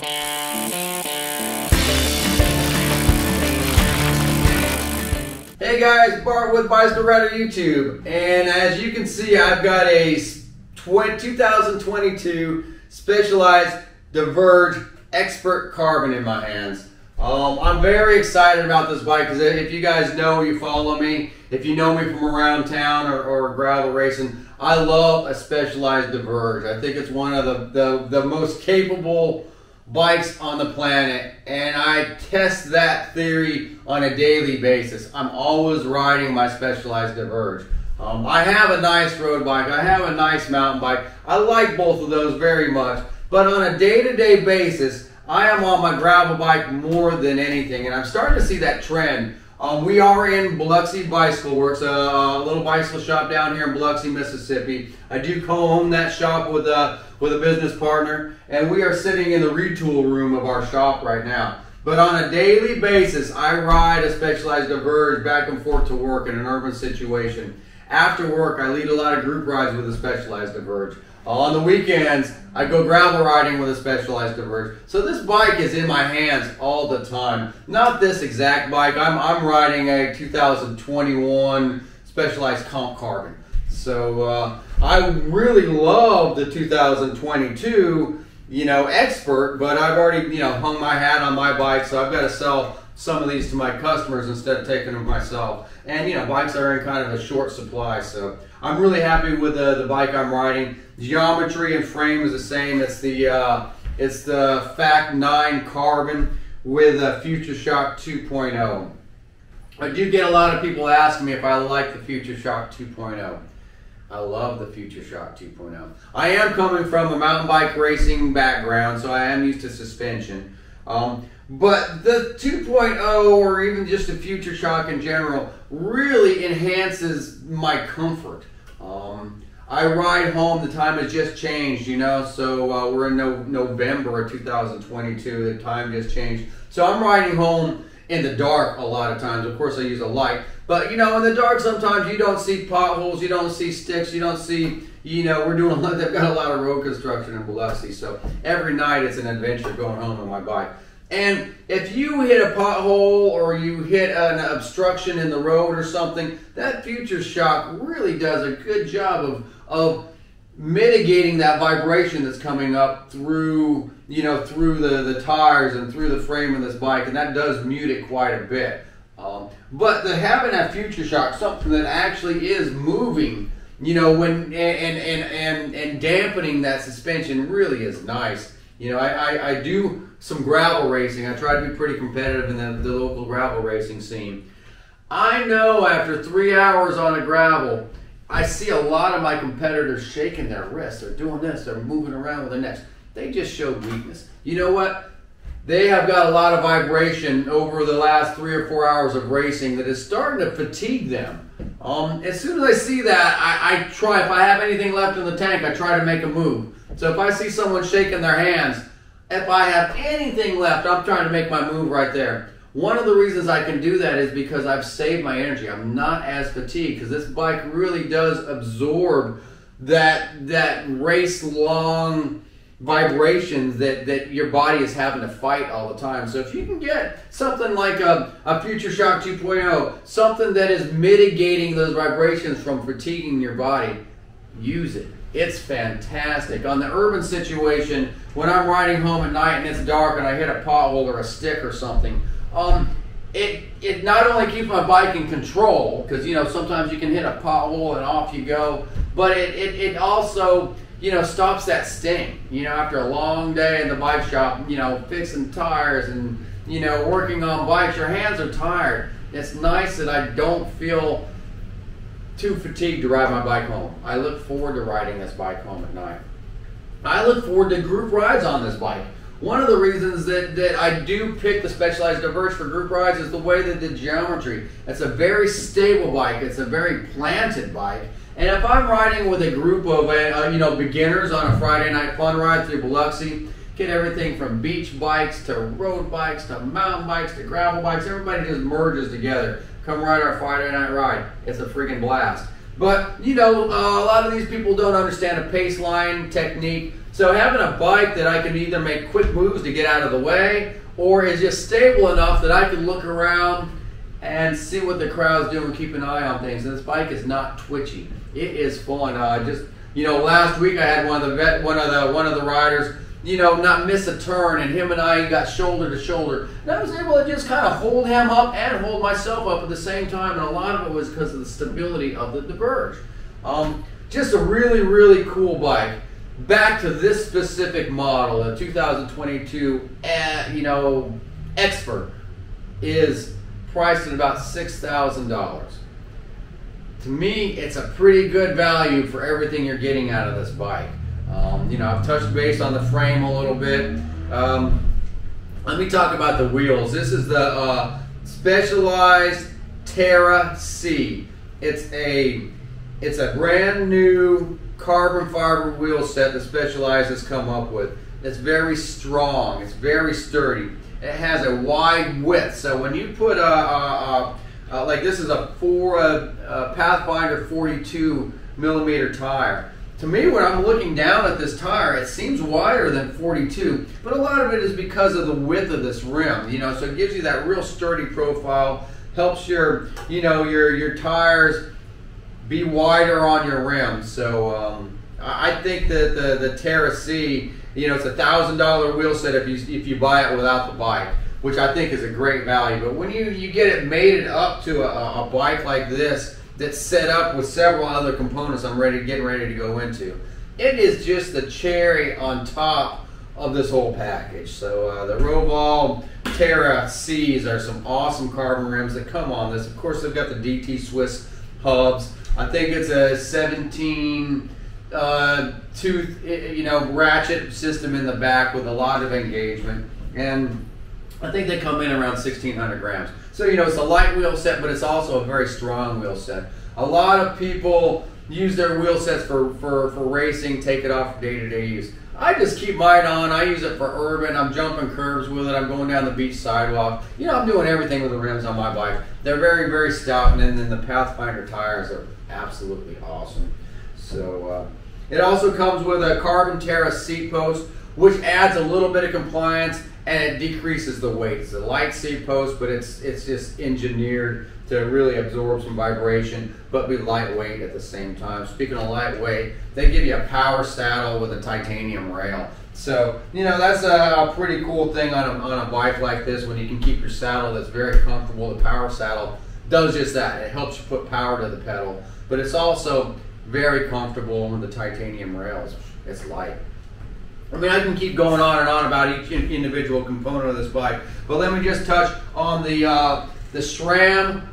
Hey guys, Bart with Bicycle Rider YouTube, and as you can see, I've got a 2022 Specialized Diverge Expert Carbon in my hands. I'm very excited about this bike because if you guys know, you follow me, if you know me from around town or gravel racing, I love a Specialized Diverge. I think it's one of the most capable bikes on the planet, and I test that theory on a daily basis. I'm always riding my Specialized Diverge. I have a nice road bike, I have a nice mountain bike. I like both of those very much, but on a day-to-day basis, I am on my gravel bike more than anything, and I'm starting to see that trend. We are in Biloxi Bicycle Works, a little bicycle shop down here in Biloxi, Mississippi. I do co-own that shop with a business partner, and we are sitting in the retool room of our shop right now. But on a daily basis, I ride a Specialized Diverge back and forth to work in an urban situation. After work, I lead a lot of group rides with a Specialized Diverge. On the weekends, I go gravel riding with a Specialized Diverge. So this bike is in my hands all the time. Not this exact bike. I'm riding a 2021 Specialized Comp Carbon. So I really love the 2022, Expert, but I've already, hung my hat on my bike, so I've got to sell some of these to my customers instead of taking them myself. And bikes are in kind of a short supply, so I'm really happy with the bike I'm riding. Geometry and frame is the same. It's the Fact 9 Carbon with a Future Shock 2.0. I do get a lot of people asking me if I like the Future Shock 2.0. I love the Future Shock 2.0. I am coming from a mountain bike racing background, so I am used to suspension. But the 2.0, or even just the Future Shock in general, really enhances my comfort. I ride home, the time has just changed, so we're in November of 2022, the time just changed. So I'm riding home in the dark a lot of times. Of course I use a light, but in the dark sometimes you don't see potholes, you don't see sticks, you don't see, they've got a lot of road construction in Biloxi, so every night it's an adventure going home on my bike. And if you hit a pothole or you hit an obstruction in the road or something, that Future Shock really does a good job of mitigating that vibration that's coming up through, through the tires and through the frame of this bike, and that does mute it quite a bit. But having that Future Shock, something that actually is moving, when and dampening that suspension really is nice. I do some gravel racing. I try to be pretty competitive in the local gravel racing scene. I know after 3 hours on a gravel, I see a lot of my competitors shaking their wrists. They're doing this, they're moving around with their necks. They just showed weakness. You know what? They have got a lot of vibration over the last 3 or 4 hours of racing that is starting to fatigue them. As soon as I see that, I try, if I have anything left in the tank, I try to make a move. So if I see someone shaking their hands, if I have anything left, I'm trying to make my move right there. One of the reasons I can do that is because I've saved my energy. I'm not as fatigued because this bike really does absorb that race-long vibrations that your body is having to fight all the time. So if you can get something like a Future Shock 2.0, something that is mitigating those vibrations from fatiguing your body, use it. It's fantastic. On the urban situation, when I'm riding home at night and it's dark and I hit a pothole or a stick or something, it not only keeps my bike in control, because sometimes you can hit a pothole and off you go, but it also stops that sting. After a long day in the bike shop, fixing tires and working on bikes, your hands are tired. It's nice that I don't feel too fatigued to ride my bike home. I look forward to riding this bike home at night. I look forward to group rides on this bike. One of the reasons that I do pick the Specialized Diverge for group rides is the way that the geometry. It's a very stable bike. It's a very planted bike. And if I'm riding with a group of beginners on a Friday night fun ride through Biloxi, get everything from beach bikes to road bikes to mountain bikes to gravel bikes. Everybody just merges together. Come ride our Friday night ride. It's a freaking blast. But, a lot of these people don't understand a pace line technique. So having a bike that I can either make quick moves to get out of the way, or is just stable enough that I can look around and see what the crowd's doing, keep an eye on things. And this bike is not twitchy. It is fun. Just, you know, last week I had one of the riders, you know, not miss a turn, and him and I got shoulder to shoulder. And I was able to just kind of hold him up and hold myself up at the same time, and a lot of it was because of the stability of the Diverge. Just a really, really cool bike. Back to this specific model, the 2022, you know, Expert is priced at about $6,000. To me, it's a pretty good value for everything you're getting out of this bike. You know, I've touched base on the frame a little bit. Let me talk about the wheels. This is the Specialized Terra C. It's a brand new carbon fiber wheel set that Specialized has come up with. It's very strong. It's very sturdy. It has a wide width. So when you put like this is a Pathfinder 42 millimeter tire. To me, when I'm looking down at this tire, it seems wider than 42, but a lot of it is because of the width of this rim, you know, so it gives you that real sturdy profile, helps your, you know, your tires be wider on your rim. So I think that the Terra C, you know, it's a $1,000 wheel set if you buy it without the bike, which I think is a great value. But when you get it mated up to a bike like this, that's set up with several other components I'm getting ready to go into, it is just the cherry on top of this whole package. So the Roval Terra C's are some awesome carbon rims that come on this. Of course, they've got the DT Swiss hubs. I think it's a 17 tooth, you know, ratchet system in the back with a lot of engagement, and I think they come in around 1,600 grams. So, you know, it's a light wheel set, but it's also a very strong wheel set. A lot of people use their wheel sets for racing, take it off for day-to-day use. I just keep mine on. I use it for urban. I'm jumping curves with it. I'm going down the beach sidewalk. You know, I'm doing everything with the rims on my bike. They're very, very stout, and then the Pathfinder tires are absolutely awesome. So it also comes with a carbon Terra seat post, which adds a little bit of compliance, and it decreases the weight. It's a light seat post, but it's just engineered to really absorb some vibration, but be lightweight at the same time. Speaking of lightweight, they give you a power saddle with a titanium rail. So, you know, that's a pretty cool thing on a bike like this, when you can keep your saddle that's very comfortable. The power saddle does just that. It helps you put power to the pedal, but it's also very comfortable with the titanium rails. It's light. I mean, I can keep going on and on about each individual component of this bike, but let me just touch on the SRAM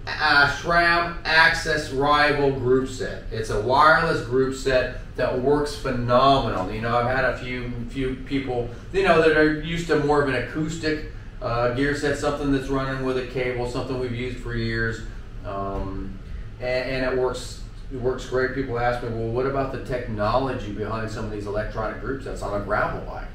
SRAM Access Rival group set. It's a wireless group set that works phenomenal. You know, I've had a few people, you know, that are used to more of an acoustic gear set, something that's running with a cable, something we've used for years, and it works. It works great. People ask me, well, what about the technology behind some of these electronic group sets on a gravel bike?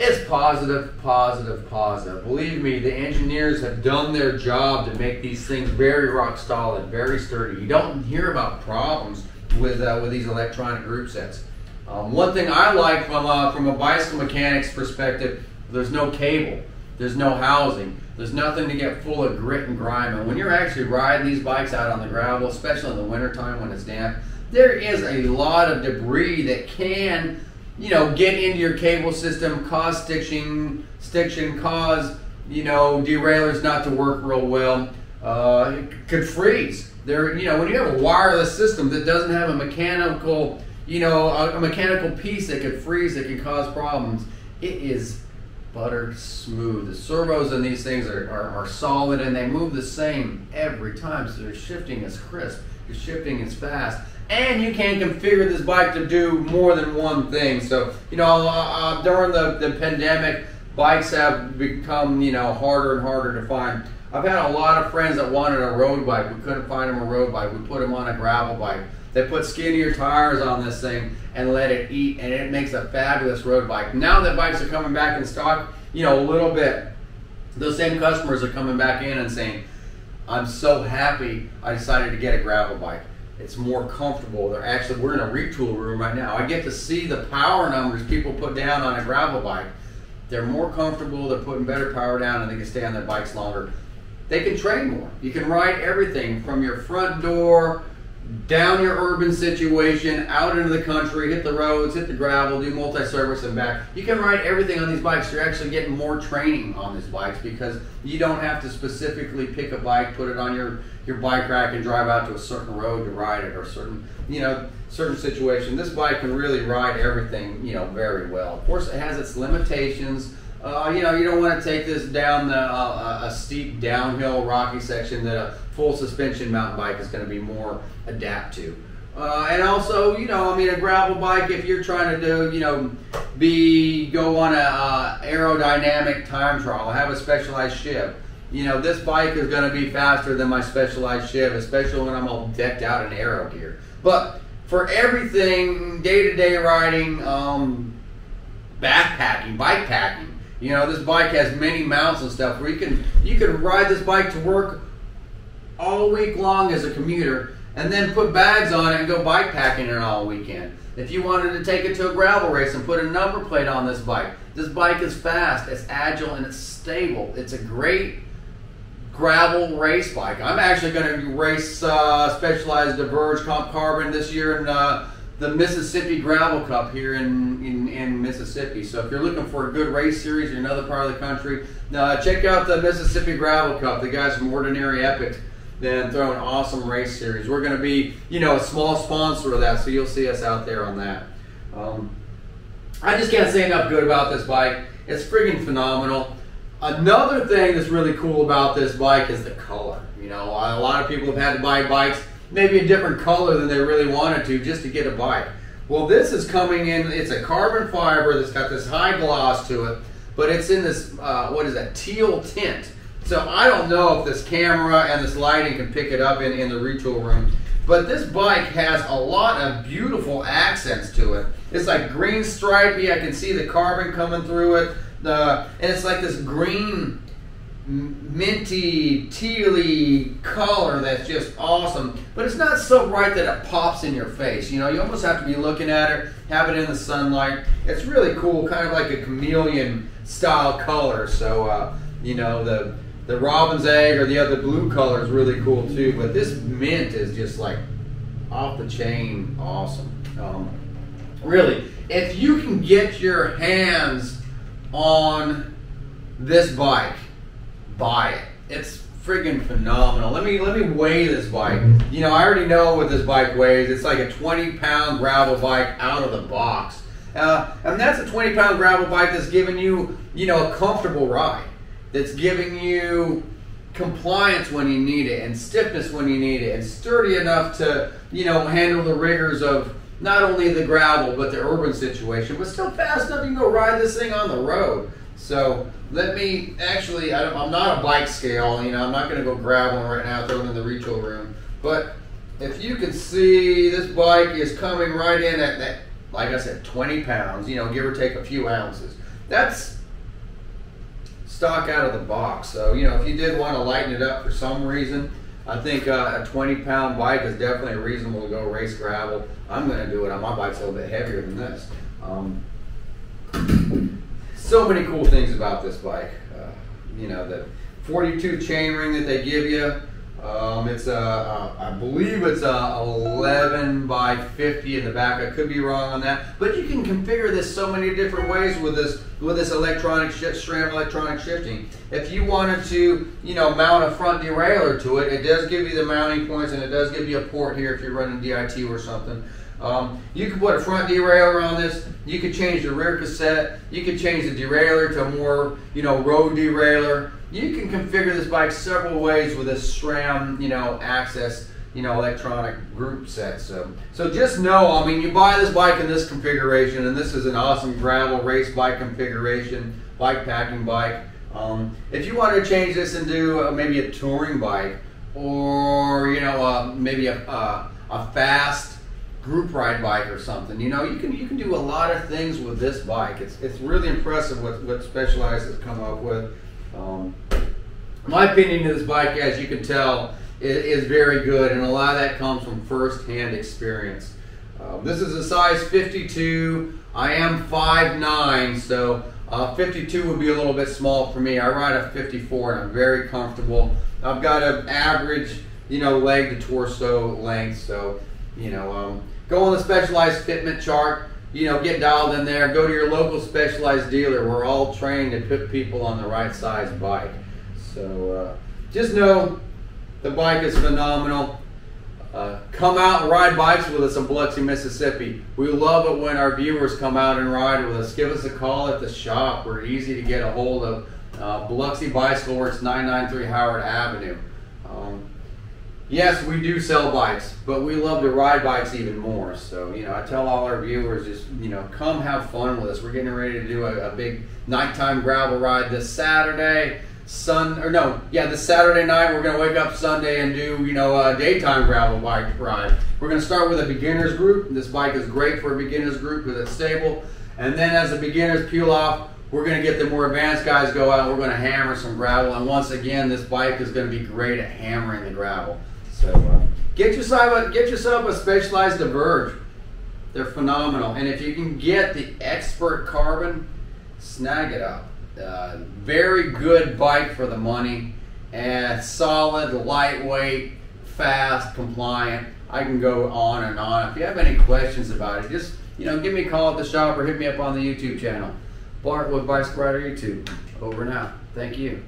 It's positive, positive, positive. Believe me, the engineers have done their job to make these things very rock solid, very sturdy. You don't hear about problems with these electronic group sets. One thing I like from a bicycle mechanic's perspective, there's no cable, there's no housing. There's nothing to get full of grit and grime. And when you're actually riding these bikes out on the gravel, especially in the wintertime when it's damp, there is a lot of debris that can, you know, get into your cable system, cause stiction, cause, you know, derailleurs not to work real well. It could freeze. You know, when you have a wireless system that doesn't have a mechanical, you know, a mechanical piece that could freeze, that can cause problems, it is butter smooth. The servos in these things are solid, and they move the same every time, so their shifting is crisp, your shifting is fast, and you can configure this bike to do more than one thing. So, you know, during the pandemic, bikes have become, you know, harder and harder to find. I've had a lot of friends that wanted a road bike. We couldn't find them a road bike. We put them on a gravel bike. They put skinnier tires on this thing and let it eat, and it makes a fabulous road bike. Now that bikes are coming back in stock, you know, a little bit, those same customers are coming back in and saying, I'm so happy I decided to get a gravel bike. It's more comfortable. We're in a retool room right now. I get to see the power numbers people put down on a gravel bike. They're more comfortable, they're putting better power down, and they can stay on their bikes longer. They can train more. You can ride everything from your front door, down your urban situation, out into the country, hit the roads, hit the gravel, do multi-service and back. You can ride everything on these bikes. You're actually getting more training on these bikes because you don't have to specifically pick a bike, put it on your bike rack and drive out to a certain road to ride it or certain situation. This bike can really ride everything, very well. Of course, it has its limitations. You don't want to take this down a steep downhill rocky section that a full suspension mountain bike is going to be more adapt to. And also, a gravel bike, if you're trying to go on a aerodynamic time trial, have a specialized shiv. This bike is going to be faster than my specialized shiv, especially when I'm all decked out in aero gear. But for everything, day-to-day riding, backpacking, bike packing, this bike has many mounts and stuff where you can ride this bike to work all week long as a commuter and then put bags on it and go bike packing it all weekend. If you wanted to take it to a gravel race and put a number plate on this bike is fast, it's agile, and it's stable. It's a great gravel race bike. I'm actually going to race Specialized Diverge Carbon this year in the Mississippi Gravel Cup here in Mississippi. So if you're looking for a good race series in another part of the country, check out the Mississippi Gravel Cup. The guys from Ordinary Epic then throw an awesome race series. We're going to be, a small sponsor of that, so you'll see us out there on that. I just can't say enough good about this bike. It's friggin' phenomenal. Another thing that's really cool about this bike is the color. A lot of people have had to buy bikes maybe a different color than they really wanted to just to get a bike. Well, this is coming in, it's a carbon fiber that's got this high gloss to it, but it's in this, teal tint. So I don't know if this camera and this lighting can pick it up in the retool room, but this bike has a lot of beautiful accents to it. It's like green stripey, I can see the carbon coming through it, and it's like this green, minty, tealy color that's just awesome, but it's not so bright that it pops in your face. You almost have to be looking at it, have it in the sunlight. It's really cool, kind of like a chameleon style color. So the robin's egg or the other blue color is really cool too, but this mint is just like off the chain awesome. Really, if you can get your hands on this bike, buy it. It's friggin' phenomenal. Let me weigh this bike. I already know what this bike weighs. It's like a 20-pound gravel bike out of the box. And that's a 20-pound gravel bike that's giving you, a comfortable ride. That's giving you compliance when you need it, and stiffness when you need it, and sturdy enough to, handle the rigors of not only the gravel, but the urban situation, but still fast enough you can go ride this thing on the road. So I'm not a bike scale, I'm not going to go grab one right now, throw it in the retool room. But if you can see, this bike is coming right in at that, like I said, 20 pounds, give or take a few ounces. That's stock out of the box. So, if you did want to lighten it up for some reason, I think a 20-pound bike is definitely reasonable to go race gravel. I'm going to do it on my bike's a little bit heavier than this. So many cool things about this bike. The 42 chainring that they give you. I believe it's a 11 by 50 in the back. I could be wrong on that, but you can configure this so many different ways with this electronic SRAM electronic shifting. If you wanted to, mount a front derailleur to it, it does give you the mounting points, and it does give you a port here if you're running DIT or something. You could put a front derailleur on this. You could change the rear cassette. You could change the derailleur to a more, road derailleur. You can configure this bike several ways with this SRAM, access, electronic group set. So just know, you buy this bike in this configuration, and this is an awesome gravel race bike configuration, bike packing bike. If you want to change this into maybe a touring bike, or maybe a fast group ride bike or something, you can do a lot of things with this bike. It's really impressive what Specialized has come up with. My opinion of this bike, as you can tell, is very good, and a lot of that comes from first-hand experience. This is a size 52. I am 5'9", so 52 would be a little bit small for me. I ride a 54 and I'm very comfortable. I've got an average, leg to torso length, so, go on the Specialized fitment chart, get dialed in there, go to your local Specialized dealer. We're all trained to put people on the right size bike. So just know the bike is phenomenal. Come out and ride bikes with us in Biloxi, Mississippi. We love it when our viewers come out and ride with us. Give us a call at the shop. We're easy to get a hold of. Biloxi Bicycle Works, 993 Howard Avenue. Yes, we do sell bikes, but we love to ride bikes even more. So, I tell all our viewers, just, come have fun with us. We're getting ready to do a big nighttime gravel ride this Saturday. This Saturday night we're going to wake up Sunday and do, a daytime gravel bike ride. We're going to start with a beginner's group. This bike is great for a beginner's group because it's stable. And then as the beginners peel off, we're going to get the more advanced guys go out. We're going to hammer some gravel. And once again, this bike is going to be great at hammering the gravel. So get yourself a Specialized Diverge. They're phenomenal. And if you can get the Expert Carbon, snag it up. Very good bike for the money, and solid, lightweight, fast, compliant. I can go on and on. If you have any questions about it, just give me a call at the shop or hit me up on the YouTube channel. Bart with Bicycle Rider YouTube. Over now. Thank you.